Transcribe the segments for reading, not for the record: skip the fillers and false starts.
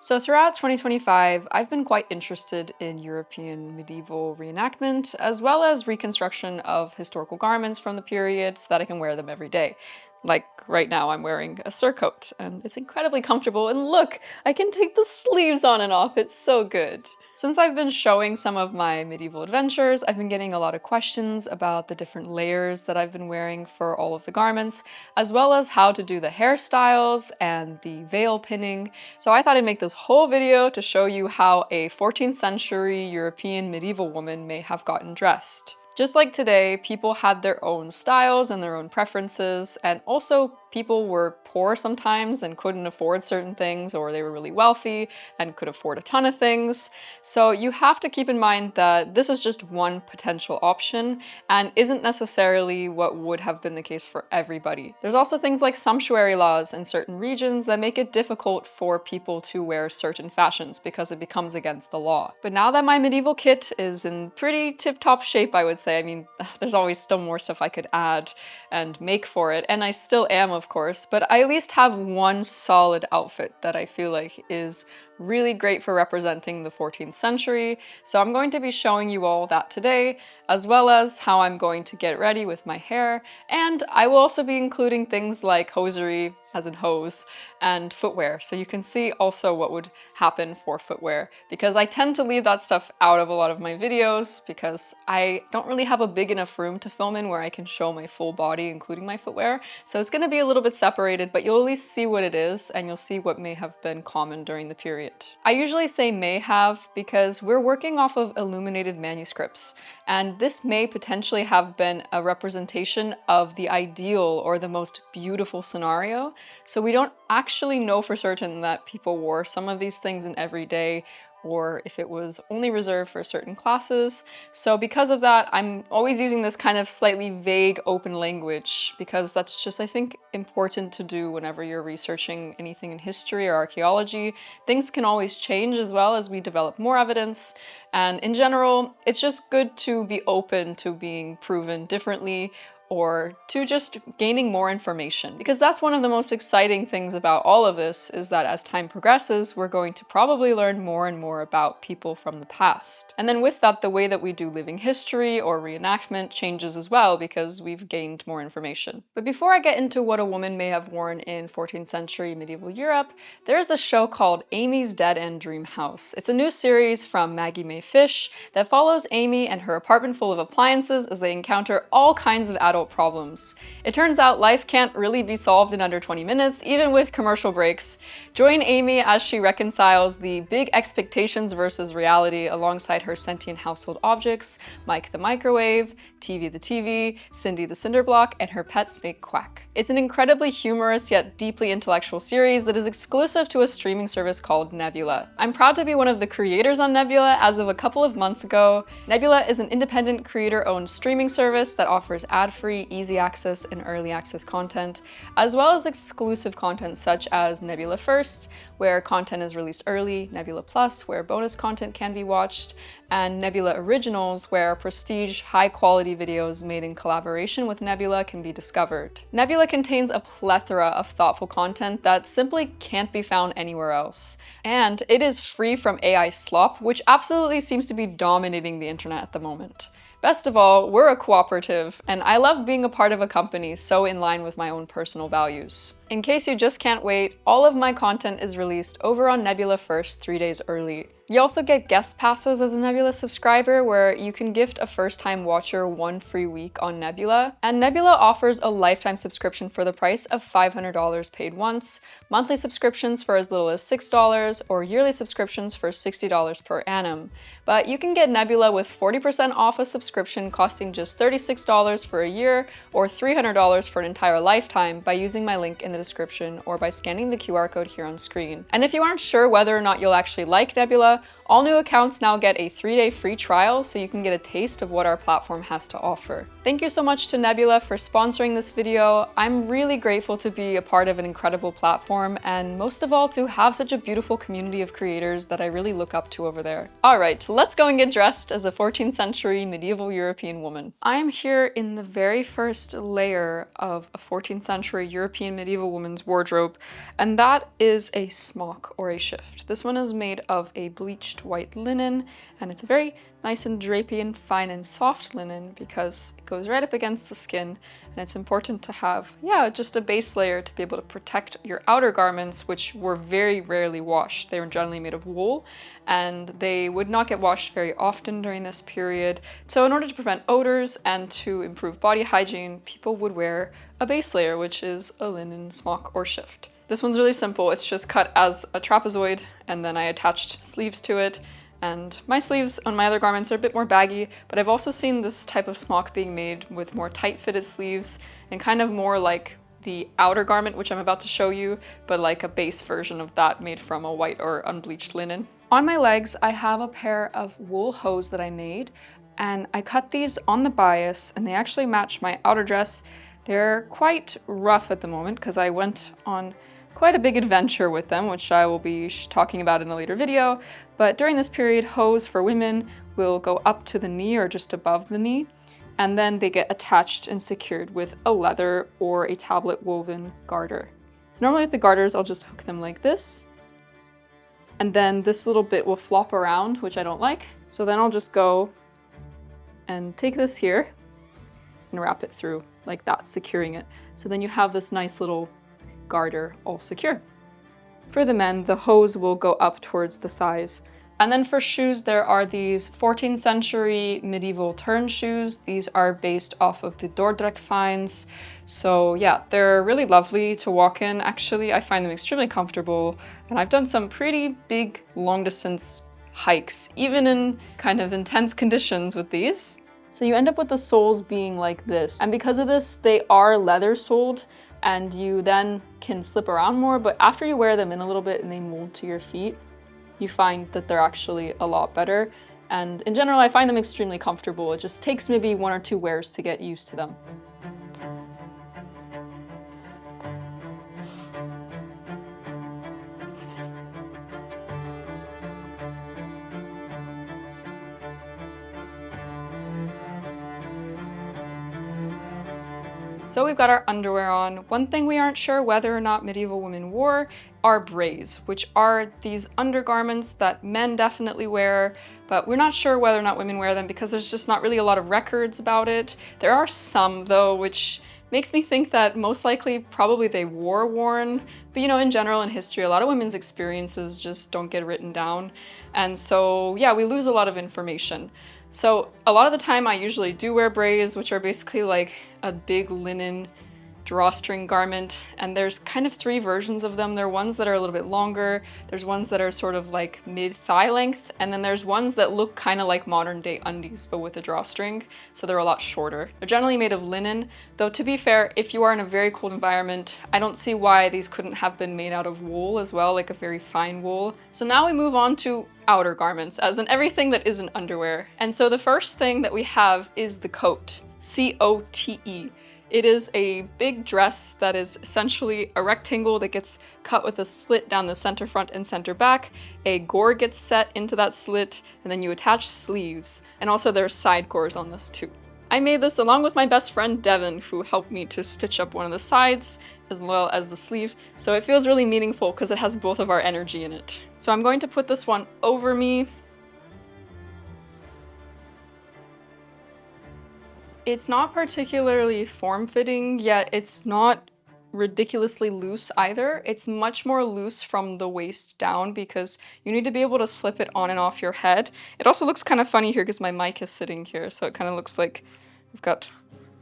So throughout 2025, I've been quite interested in European medieval reenactment, as well as reconstruction of historical garments from the period so that I can wear them every day. Like right now, I'm wearing a surcoat, and it's incredibly comfortable, and look, I can take the sleeves on and off, it's so good. Since I've been showing some of my medieval adventures, I've been getting a lot of questions about the different layers that I've been wearing for all of the garments, as well as how to do the hairstyles and the veil pinning. So I thought I'd make this whole video to show you how a 14th century European medieval woman may have gotten dressed. Just like today, people had their own styles and their own preferences, and also people were poor sometimes and couldn't afford certain things, or they were really wealthy and could afford a ton of things. So you have to keep in mind that this is just one potential option and isn't necessarily what would have been the case for everybody. There's also things like sumptuary laws in certain regions that make it difficult for people to wear certain fashions because it becomes against the law. But now that my medieval kit is in pretty tip-top shape, I would say, I mean, there's always still more stuff I could add and make for it, and I still am, of course, but I at least have one solid outfit that I feel like is really great for representing the 14th century. So I'm going to be showing you all that today, as well as how I'm going to get ready with my hair, and I will also be including things like hosiery, as in hose, and footwear, so you can see also what would happen for footwear, because I tend to leave that stuff out of a lot of my videos because I don't really have a big enough room to film in where I can show my full body, including my footwear, so it's going to be a little bit separated, but you'll at least see what it is, and you'll see what may have been common during the period. I usually say may have because we're working off of illuminated manuscripts, and this may potentially have been a representation of the ideal or the most beautiful scenario. So we don't actually know for certain that people wore some of these things in everyday, or if it was only reserved for certain classes. So because of that, I'm always using this kind of slightly vague open language because that's just, I think, important to do whenever you're researching anything in history or archaeology. Things can always change as well as we develop more evidence. And in general, it's just good to be open to being proven differently or to just gaining more information. Because that's one of the most exciting things about all of this, is that as time progresses, we're going to probably learn more and more about people from the past. And then with that, the way that we do living history or reenactment changes as well because we've gained more information. But before I get into what a woman may have worn in 14th century medieval Europe, there's a show called Amy's Dead End Dream House. It's a new series from Maggie Mae Fish that follows Amy and her apartment full of appliances as they encounter all kinds of adult problems. It turns out life can't really be solved in under 20 minutes, even with commercial breaks. Join Amy as she reconciles the big expectations versus reality alongside her sentient household objects, Mike the microwave, TV the TV, Cindy the cinder block, and her pet snake Quack. It's an incredibly humorous yet deeply intellectual series that is exclusive to a streaming service called Nebula. I'm proud to be one of the creators on Nebula as of a couple of months ago. Nebula is an independent creator-owned streaming service that offers ad-free, easy access, and early access content, as well as exclusive content such as Nebula First, where content is released early, Nebula Plus, where bonus content can be watched, and Nebula Originals, where prestige, high-quality videos made in collaboration with Nebula can be discovered. Nebula contains a plethora of thoughtful content that simply can't be found anywhere else. And it is free from AI slop, which absolutely seems to be dominating the internet at the moment. Best of all, we're a cooperative, and I love being a part of a company so in line with my own personal values. In case you just can't wait, all of my content is released over on Nebula First 3 days early. You also get guest passes as a Nebula subscriber, where you can gift a first-time watcher 1 free week on Nebula. And Nebula offers a lifetime subscription for the price of $500 paid once, monthly subscriptions for as little as $6, or yearly subscriptions for $60 per annum. But you can get Nebula with 40% off a subscription costing just $36 for a year, or $300 for an entire lifetime by using my link in the description or by scanning the QR code here on screen. And if you aren't sure whether or not you'll actually like Nebula, all new accounts now get a 3-day free trial so you can get a taste of what our platform has to offer. Thank you so much to Nebula for sponsoring this video. I'm really grateful to be a part of an incredible platform, and most of all to have such a beautiful community of creators that I really look up to over there. Alright, let's go and get dressed as a 14th century medieval European woman. I am here in the very first layer of a 14th century European medieval medieval woman's wardrobe, and that is a smock or a shift. This one is made of a bleached white linen, and it's a very nice and drapey and fine and soft linen because it goes right up against the skin, and it's important to have, just a base layer to be able to protect your outer garments, which were very rarely washed. They were generally made of wool, and they would not get washed very often during this period. So in order to prevent odors and to improve body hygiene, people would wear a base layer, which is a linen smock or shift. This one's really simple. It's just cut as a trapezoid, and then I attached sleeves to it. And my sleeves on my other garments are a bit more baggy, but I've also seen this type of smock being made with more tight-fitted sleeves and kind of more like the outer garment, which I'm about to show you, but like a base version of that made from a white or unbleached linen. On my legs, I have a pair of wool hose that I made, and I cut these on the bias, and they actually match my outer dress. They're quite rough at the moment because I went on quite a big adventure with them, which I will be talking about in a later video. But during this period, hose for women will go up to the knee or just above the knee, and then they get attached and secured with a leather or a tablet woven garter. So normally with the garters, I'll just hook them like this, and then this little bit will flop around, which I don't like. So then I'll just go and take this here and wrap it through like that, securing it. So then you have this nice little garter all secure. For the men, the hose will go up towards the thighs. And then for shoes, there are these 14th century medieval turn shoes. These are based off of the Dordrecht finds. So yeah, they're really lovely to walk in. Actually, I find them extremely comfortable, and I've done some pretty big long distance hikes, even in kind of intense conditions with these. So you end up with the soles being like this. And because of this, they are leather soled, and you then can slip around more, but after you wear them in a little bit and they mold to your feet, you find that they're actually a lot better. And in general, I find them extremely comfortable. It just takes maybe 1 or 2 wears to get used to them. So we've got our underwear on. One thing we aren't sure whether or not medieval women wore are braids, which are these undergarments that men definitely wear, but we're not sure whether or not women wear them because there's just not really a lot of records about it. There are some though, which makes me think that most likely probably they were worn, but in general in history, a lot of women's experiences just don't get written down. And so yeah, we lose a lot of information. So a lot of the time I usually do wear braids, which are basically like a big linen drawstring garment, and there's kind of 3 versions of them. There are ones that are a little bit longer, there's ones that are sort of like mid-thigh length, and then there's ones that look kind of like modern day undies but with a drawstring, so they're a lot shorter. They're generally made of linen, though to be fair, if you are in a very cold environment, I don't see why these couldn't have been made out of wool as well, like a very fine wool. So now we move on to outer garments, as in everything that isn't underwear. And so the first thing that we have is the coat, C-O-T-E. It is a big dress that is essentially a rectangle that gets cut with a slit down the center front and center back. A gore gets set into that slit, and then you attach sleeves. And also there's side gores on this too. I made this along with my best friend Devin, who helped me to stitch up one of the sides as well as the sleeve. So it feels really meaningful because it has both of our energy in it. So I'm going to put this one over me. It's not particularly form-fitting, yet it's not ridiculously loose either. It's much more loose from the waist down because you need to be able to slip it on and off your head. It also looks kind of funny here because my mic is sitting here, so it kind of looks like I've got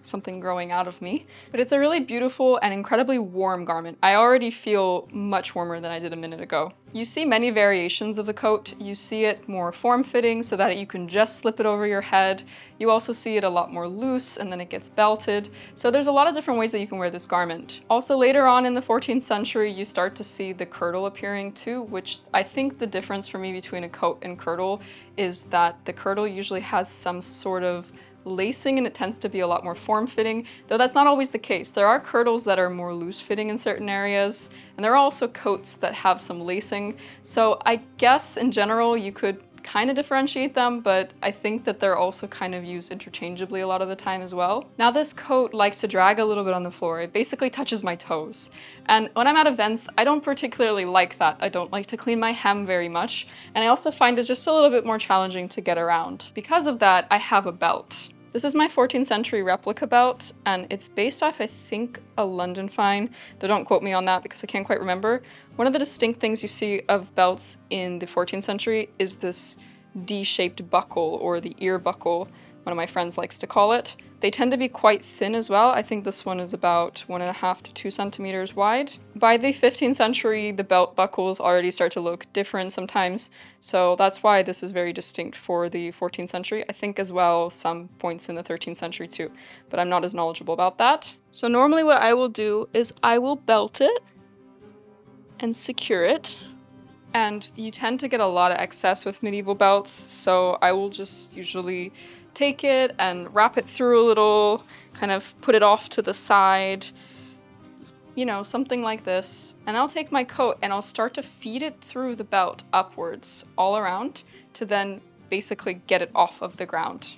something growing out of me. But it's a really beautiful and incredibly warm garment. I already feel much warmer than I did a minute ago. You see many variations of the coat. You see it more form-fitting so that you can just slip it over your head. You also see it a lot more loose and then it gets belted. So there's a lot of different ways that you can wear this garment. Also later on in the 14th century, you start to see the kirtle appearing too, which I think the difference for me between a coat and kirtle is that the kirtle usually has some sort of lacing and it tends to be a lot more form-fitting, though that's not always the case. There are kirtles that are more loose-fitting in certain areas, and there are also coats that have some lacing. So I guess in general you could kind of differentiate them, but I think that they're also kind of used interchangeably a lot of the time as well. Now this coat likes to drag a little bit on the floor. It basically touches my toes. And when I'm at events, I don't particularly like that. I don't like to clean my hem very much, and I also find it just a little bit more challenging to get around. Because of that, I have a belt. This is my 14th century replica belt, and it's based off, I think, a London find, though don't quote me on that because I can't quite remember. One of the distinct things you see of belts in the 14th century is this D-shaped buckle, or the ear buckle, one of my friends likes to call it. They tend to be quite thin as well. I think this one is about 1.5 to 2 centimeters wide. By the 15th century, the belt buckles already start to look different sometimes, so that's why this is very distinct for the 14th century. I think as well some points in the 13th century too, but I'm not as knowledgeable about that. So normally what I will do is I will belt it and secure it. And you tend to get a lot of excess with medieval belts, so I will just usually take it and wrap it through a little, kind of put it off to the side, you know, something like this. And I'll take my coat and I'll start to feed it through the belt upwards all around to then basically get it off of the ground.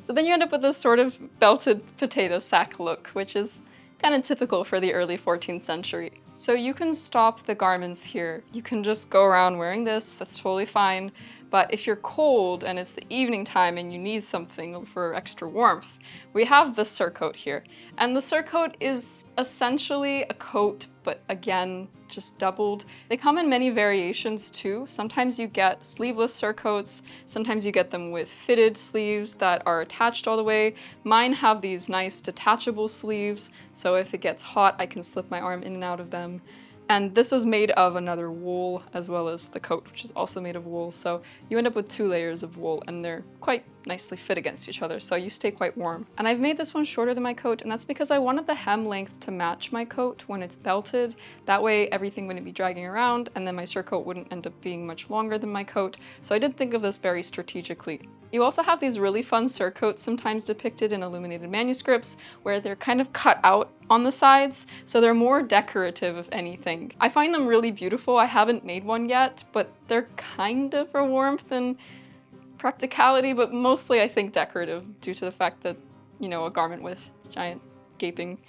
So then you end up with this sort of belted potato sack look, which is kind of typical for the early 14th century. So you can stop the garments here. You can just go around wearing this, that's totally fine. But if you're cold and it's the evening time and you need something for extra warmth, we have the surcoat here. And the surcoat is essentially a coat, but again, just doubled. They come in many variations too. Sometimes you get sleeveless surcoats, sometimes you get them with fitted sleeves that are attached all the way. Mine have these nice detachable sleeves, so if it gets hot, I can slip my arm in and out of them. And this is made of another wool, as well as the coat, which is also made of wool. So you end up with 2 layers of wool, and they're quite nicely fit against each other, so you stay quite warm. And I've made this one shorter than my coat, and that's because I wanted the hem length to match my coat when it's belted. That way everything wouldn't be dragging around, and then my surcoat wouldn't end up being much longer than my coat. So I did think of this very strategically. You also have these really fun surcoats sometimes depicted in illuminated manuscripts, where they're kind of cut out on the sides, so they're more decorative if anything. I find them really beautiful. I haven't made one yet, but they're kind of for warmth and practicality, but mostly I think decorative due to the fact that, you know, a garment with giant gaping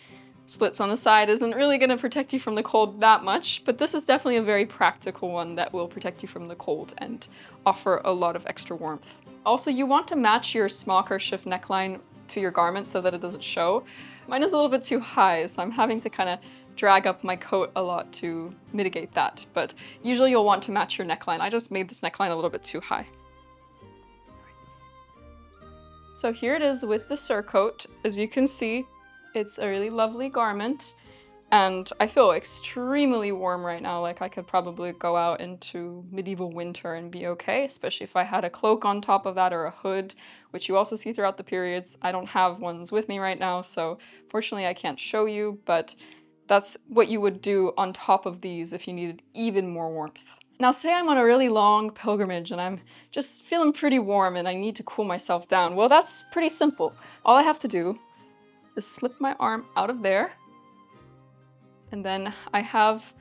slits on the side isn't really going to protect you from the cold that much, but this is definitely a very practical one that will protect you from the cold and offer a lot of extra warmth. Also, you want to match your smock or shift neckline to your garment so that it doesn't show. Mine is a little bit too high, so I'm having to kind of drag up my coat a lot to mitigate that, but usually you'll want to match your neckline. I just made this neckline a little bit too high. So here it is with the surcoat. As you can see, it's a really lovely garment, and I feel extremely warm right now. Like I could probably go out into medieval winter and be okay, especially if I had a cloak on top of that or a hood, which you also see throughout the periods. I don't have ones with me right now, so fortunately I can't show you, but that's what you would do on top of these if you needed even more warmth. Now say I'm on a really long pilgrimage and I'm just feeling pretty warm and I need to cool myself down. Well, that's pretty simple. All I have to do is slip my arm out of there, and then I have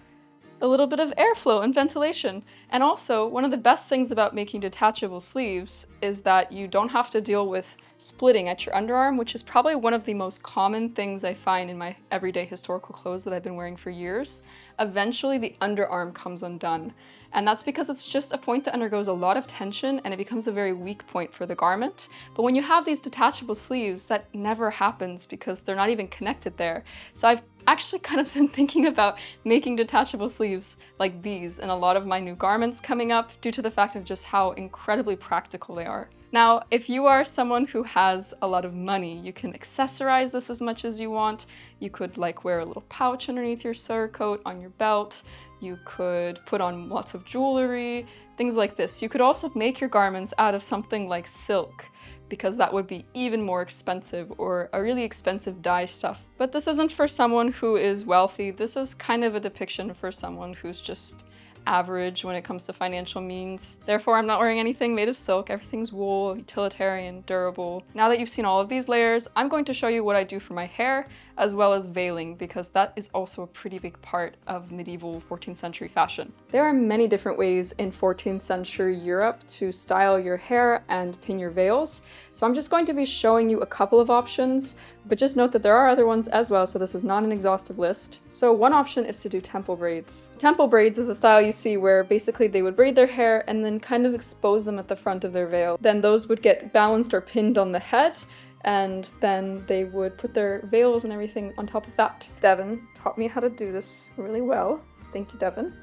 a little bit of airflow and ventilation. And also, one of the best things about making detachable sleeves is that you don't have to deal with splitting at your underarm, which is probably one of the most common things I find in my everyday historical clothes that I've been wearing for years. Eventually, the underarm comes undone. And that's because it's just a point that undergoes a lot of tension and it becomes a very weak point for the garment. But when you have these detachable sleeves, that never happens because they're not even connected there. So I've actually kind of been thinking about making detachable sleeves like these in a lot of my new garments coming up due to the fact of just how incredibly practical they are. Now, if you are someone who has a lot of money, you can accessorize this as much as you want. You could like wear a little pouch underneath your surcoat on your belt. You could put on lots of jewelry, things like this. You could also make your garments out of something like silk, because that would be even more expensive, or a really expensive dye stuff. But this isn't for someone who is wealthy. This is kind of a depiction for someone who's just average when it comes to financial means. Therefore, I'm not wearing anything made of silk. Everything's wool, utilitarian, durable. Now that you've seen all of these layers, I'm going to show you what I do for my hair, as well as veiling, because that is also a pretty big part of medieval 14th century fashion. There are many different ways in 14th century Europe to style your hair and pin your veils, so I'm just going to be showing you a couple of options, but just note that there are other ones as well, so this is not an exhaustive list. So one option is to do temple braids. Temple braids is a style you see where basically they would braid their hair and then kind of expose them at the front of their veil. Then those would get balanced or pinned on the head, and then they would put their veils and everything on top of that. Devin taught me how to do this really well. Thank you, Devin.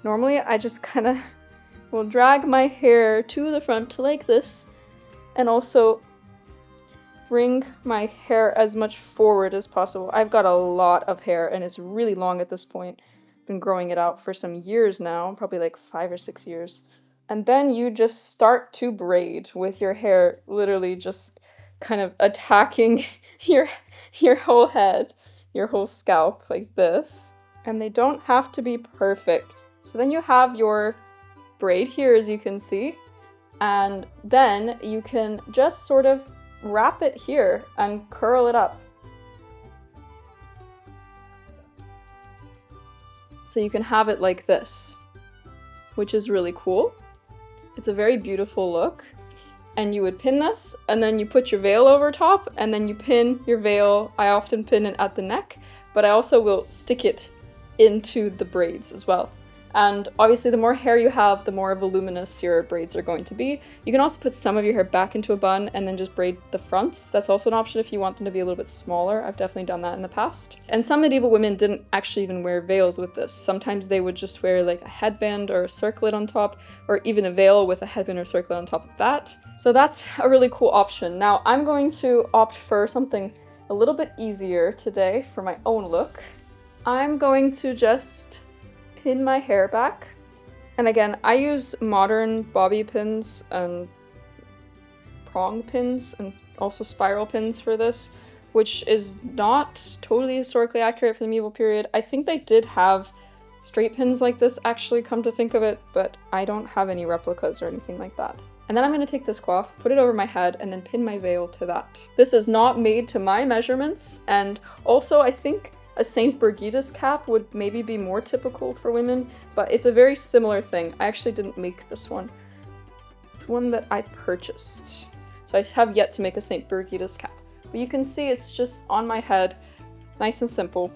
Normally I just kind of will drag my hair to the front like this, and also bring my hair as much forward as possible. I've got a lot of hair and it's really long at this point. I've been growing it out for some years now, probably like 5 or 6 years. And then you just start to braid with your hair literally just kind of attacking your whole head, your whole scalp like this. And they don't have to be perfect. So then you have your braid here, as you can see, and then you can just sort of wrap it here and curl it up. So you can have it like this, which is really cool. It's a very beautiful look. And you would pin this, and then you put your veil over top, and then you pin your veil. I often pin it at the neck, but I also will stick it into the braids as well. And obviously the more hair you have, the more voluminous your braids are going to be. You can also put some of your hair back into a bun and then just braid the fronts. That's also an option if you want them to be a little bit smaller. I've definitely done that in the past. And some medieval women didn't actually even wear veils with this. Sometimes they would just wear like a headband or a circlet on top, or even a veil with a headband or circlet on top of that. So that's a really cool option. Now I'm going to opt for something a little bit easier today for my own look. I'm going to just pin my hair back. And again, I use modern bobby pins and prong pins and also spiral pins for this, which is not totally historically accurate for the medieval period. I think they did have straight pins like this, actually, come to think of it, but I don't have any replicas or anything like that. And then I'm going to take this coif, put it over my head, and then pin my veil to that. This is not made to my measurements, and also I think a St. Brigida's cap would maybe be more typical for women, but it's a very similar thing. I actually didn't make this one. It's one that I purchased. So I have yet to make a St. Brigida's cap. But you can see it's just on my head, nice and simple.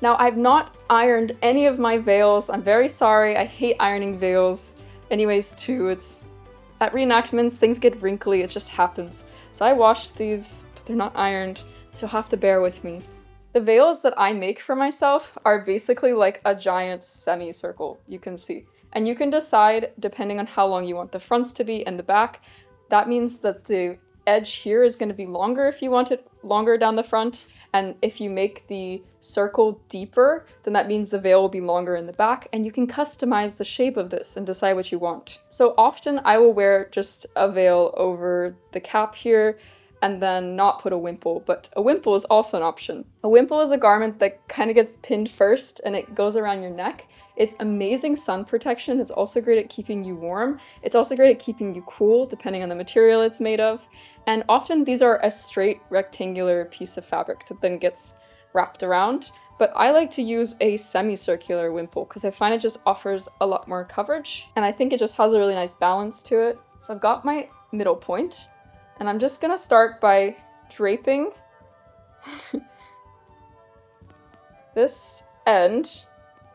Now I've not ironed any of my veils. I'm very sorry, I hate ironing veils. Anyways too, it's at reenactments, things get wrinkly, it just happens. So I washed these, but they're not ironed, so you'll have to bear with me. The veils that I make for myself are basically like a giant semicircle, you can see. And you can decide, depending on how long you want the fronts to be and the back. That means that the edge here is going to be longer if you want it longer down the front. And if you make the circle deeper, then that means the veil will be longer in the back. And you can customize the shape of this and decide what you want. So often I will wear just a veil over the cap here, and then not put a wimple, but a wimple is also an option. A wimple is a garment that kind of gets pinned first and it goes around your neck. It's amazing sun protection. It's also great at keeping you warm. It's also great at keeping you cool, depending on the material it's made of. And often these are a straight rectangular piece of fabric that then gets wrapped around. But I like to use a semicircular wimple because I find it just offers a lot more coverage. And I think it just has a really nice balance to it. So I've got my middle point. And I'm just gonna start by draping this end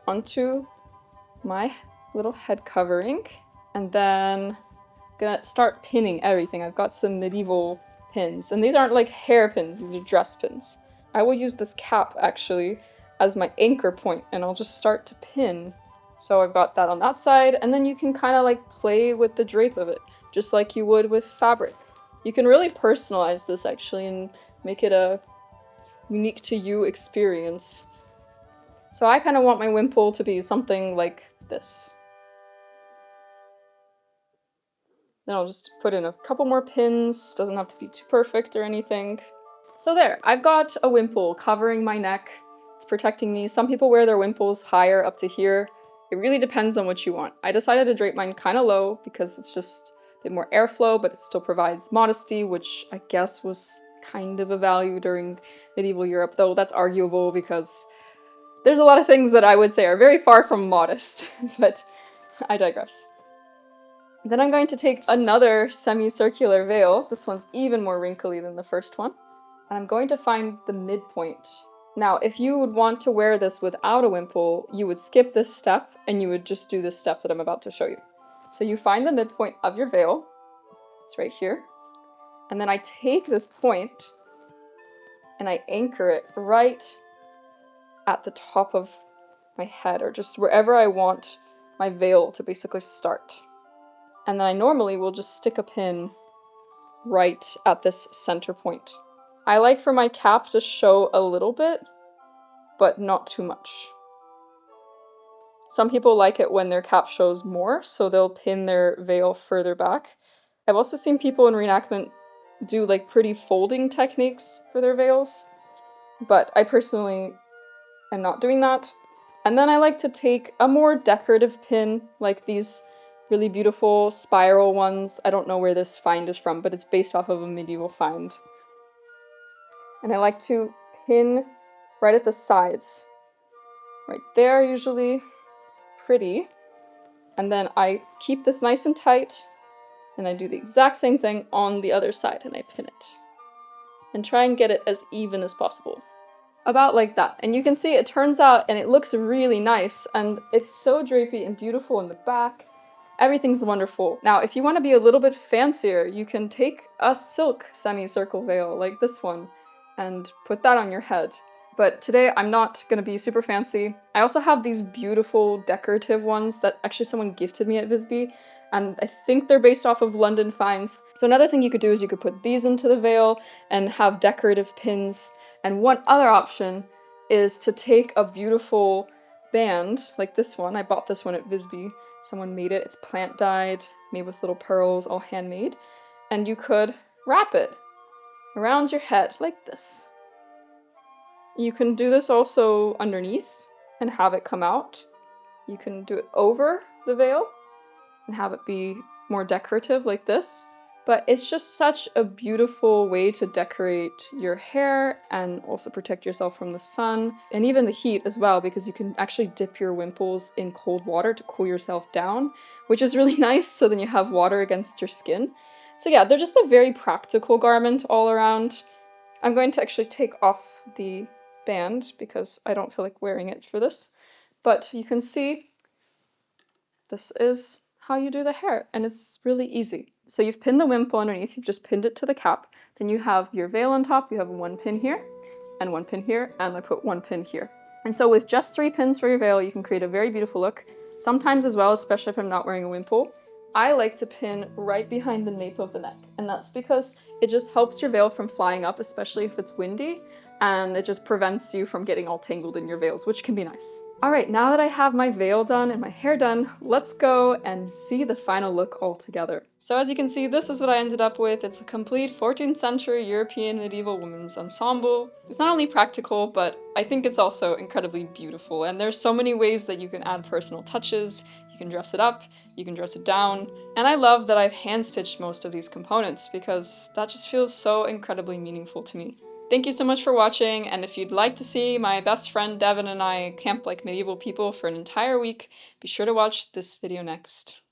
onto my little head covering, and then gonna start pinning everything. I've got some medieval pins, and these aren't like hair pins, these are dress pins. I will use this cap actually as my anchor point, and I'll just start to pin. So I've got that on that side, and then you can kind of like play with the drape of it, just like you would with fabric. You can really personalize this actually and make it a unique to you experience. So I kind of want my wimple to be something like this. Then I'll just put in a couple more pins, doesn't have to be too perfect or anything. So there, I've got a wimple covering my neck. It's protecting me. Some people wear their wimples higher up to here. It really depends on what you want. I decided to drape mine kind of low because it's just a bit more airflow, but it still provides modesty, which I guess was kind of a value during medieval Europe, though that's arguable because there's a lot of things that I would say are very far from modest, but I digress. Then I'm going to take another semicircular veil. This one's even more wrinkly than the first one. And I'm going to find the midpoint. Now, if you would want to wear this without a wimple, you would skip this step and you would just do this step that I'm about to show you. So you find the midpoint of your veil. It's right here. And then I take this point and I anchor it right at the top of my head, or just wherever I want my veil to basically start. And then I normally will just stick a pin right at this center point. I like for my cap to show a little bit, but not too much. Some people like it when their cap shows more, so they'll pin their veil further back. I've also seen people in reenactment do like pretty folding techniques for their veils, but I personally am not doing that. And then I like to take a more decorative pin, like these really beautiful spiral ones. I don't know where this find is from, but it's based off of a medieval find. And I like to pin right at the sides. Right there, usually. Pretty. And then I keep this nice and tight, and I do the exact same thing on the other side, and I pin it. And try and get it as even as possible. About like that. And you can see it turns out, and it looks really nice, and it's so drapey and beautiful in the back. Everything's wonderful. Now, if you want to be a little bit fancier, you can take a silk semicircle veil like this one and put that on your head. But today I'm not going to be super fancy. I also have these beautiful decorative ones that actually someone gifted me at Visby, and I think they're based off of London finds. So another thing you could do is you could put these into the veil and have decorative pins. And one other option is to take a beautiful band like this one. I bought this one at Visby. Someone made it. It's plant dyed, made with little pearls, all handmade. And you could wrap it around your head like this. You can do this also underneath and have it come out. You can do it over the veil and have it be more decorative like this. But it's just such a beautiful way to decorate your hair and also protect yourself from the sun and even the heat as well, because you can actually dip your wimples in cold water to cool yourself down, which is really nice, so then you have water against your skin. So yeah, they're just a very practical garment all around. I'm going to actually take off the band because I don't feel like wearing it for this. But you can see this is how you do the hair, and it's really easy. So you've pinned the wimple underneath, you've just pinned it to the cap, then you have your veil on top, you have one pin here, and one pin here, and I put one pin here. And so with just 3 pins for your veil, you can create a very beautiful look. Sometimes as well, especially if I'm not wearing a wimple, I like to pin right behind the nape of the neck, and that's because it just helps your veil from flying up, especially if it's windy, and it just prevents you from getting all tangled in your veils, which can be nice. All right, now that I have my veil done and my hair done, let's go and see the final look all together. So as you can see, this is what I ended up with. It's a complete 14th century European medieval women's ensemble. It's not only practical, but I think it's also incredibly beautiful, and there's so many ways that you can add personal touches. You can dress it up, you can dress it down, and I love that I've hand-stitched most of these components because that just feels so incredibly meaningful to me. Thank you so much for watching, and if you'd like to see my best friend Devin and I camp like medieval people for an entire week, be sure to watch this video next.